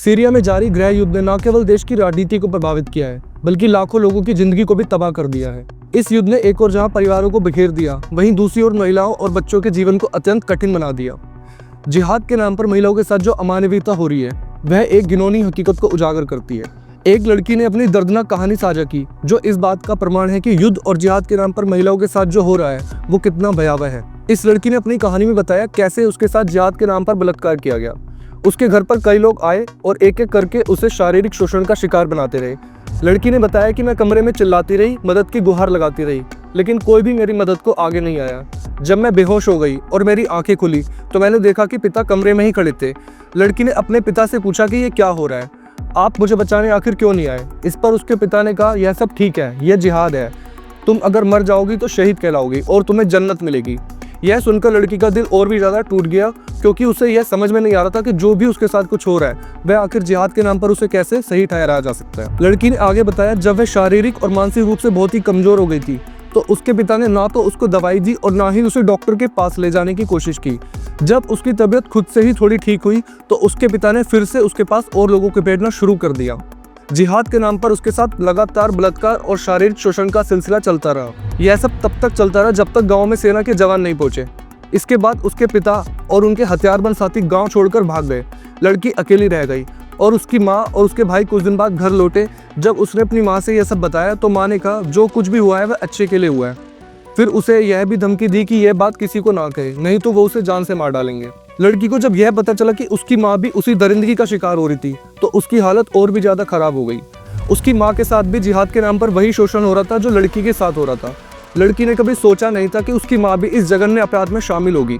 Syria में जारी गृह युद्ध ने न केवल देश की राजनीति को प्रभावित किया है, बल्कि लाखों लोगों की जिंदगी को भी तबाह कर दिया है। इस युद्ध ने एक और जहां परिवारों को बिखेर दिया, वहीं दूसरी ओर महिलाओं और बच्चों के जीवन को अत्यंत कठिन बना दिया। जिहाद के नाम पर महिलाओं के साथ जो अमानवीयता हो रही है, वह एक घिनौनी हकीकत को उजागर करती है। एक लड़की ने अपनी दर्दनाक कहानी साझा की, जो इस बात का प्रमाण है कि युद्ध और जिहाद के नाम पर महिलाओं के साथ जो हो रहा है, वो कितना भयावह है। इस लड़की ने अपनी कहानी में बताया कैसे उसके साथ जिहाद के नाम पर बलात्कार किया गया। उसके घर पर कई लोग आए और एक एक करके उसे शारीरिक शोषण का शिकार बनाते रहे। लड़की ने बताया कि मैं कमरे में चिल्लाती रही, मदद की गुहार लगाती रही, लेकिन कोई भी मेरी मदद को आगे नहीं आया। जब मैं बेहोश हो गई और मेरी आंखें खुली तो मैंने देखा कि पिता कमरे में ही खड़े थे। लड़की ने अपने पिता से पूछा कि ये क्या हो रहा है, आप मुझे बचाने आखिर क्यों नहीं आए। इस पर उसके पिता ने कहा, यह सब ठीक है, यह जिहाद है, तुम अगर मर जाओगी तो शहीद कहलाओगी और तुम्हें जन्नत मिलेगी। यह सुनकर लड़की का दिल और भी ज़्यादा टूट गया, क्योंकि उसे यह समझ में नहीं आ रहा था कि जो भी उसके साथ कुछ हो रहा है, वह आखिर जिहाद के नाम पर उसे कैसे सही ठहराया जा सकता है। लड़की ने आगे बताया, जब वह शारीरिक और मानसिक रूप से बहुत ही कमज़ोर हो गई थी तो उसके पिता ने ना तो उसको दवाई दी और ना ही उसे डॉक्टर के पास ले जाने की कोशिश की। जब उसकी तबीयत खुद से ही थोड़ी ठीक हुई तो उसके पिता ने फिर से उसके पास और लोगों को भेजना शुरू कर दिया। जिहाद के नाम पर उसके साथ लगातार बलात्कार और शारीरिक शोषण का सिलसिला चलता रहा। यह सब तब तक चलता रहा जब तक गांव में सेना के जवान नहीं पहुंचे। इसके बाद उसके पिता और उनके हथियारबंद साथी गांव छोड़कर भाग गए। लड़की अकेली रह गई और उसकी माँ और उसके भाई कुछ दिन बाद घर लौटे। जब उसने अपनी माँ से यह सब बताया तो माँ ने कहा, जो कुछ भी हुआ है वह अच्छे के लिए हुआ है। फिर उसे यह भी धमकी दी कि यह बात किसी को ना कहे, नहीं तो वो उसे जान से मार डालेंगे। लड़की को जब यह पता चला कि उसकी माँ भी उसी दरिंदगी का शिकार हो रही थी तो उसकी हालत और भी ज़्यादा खराब हो गई। उसकी माँ के साथ भी जिहाद के नाम पर वही शोषण हो रहा था जो लड़की के साथ हो रहा था। लड़की ने कभी सोचा नहीं था कि उसकी माँ भी इस जघन्य अपराध में शामिल होगी।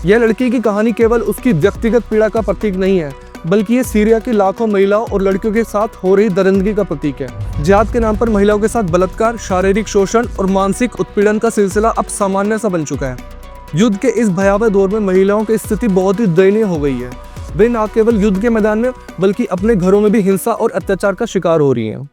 यह लड़की की कहानी केवल उसकी व्यक्तिगत पीड़ा का प्रतीक नहीं है, बल्कि ये सीरिया की लाखों महिलाओं और लड़कियों के साथ हो रही दरिंदगी का प्रतीक है। जिहाद के नाम पर महिलाओं के साथ बलात्कार, शारीरिक शोषण और मानसिक उत्पीड़न का सिलसिला अब सामान्य सा बन चुका है। युद्ध के इस भयावह दौर में महिलाओं की स्थिति बहुत ही दयनीय हो गई है। वे न केवल युद्ध के मैदान में बल्कि अपने घरों में भी हिंसा और अत्याचार का शिकार हो रही हैं।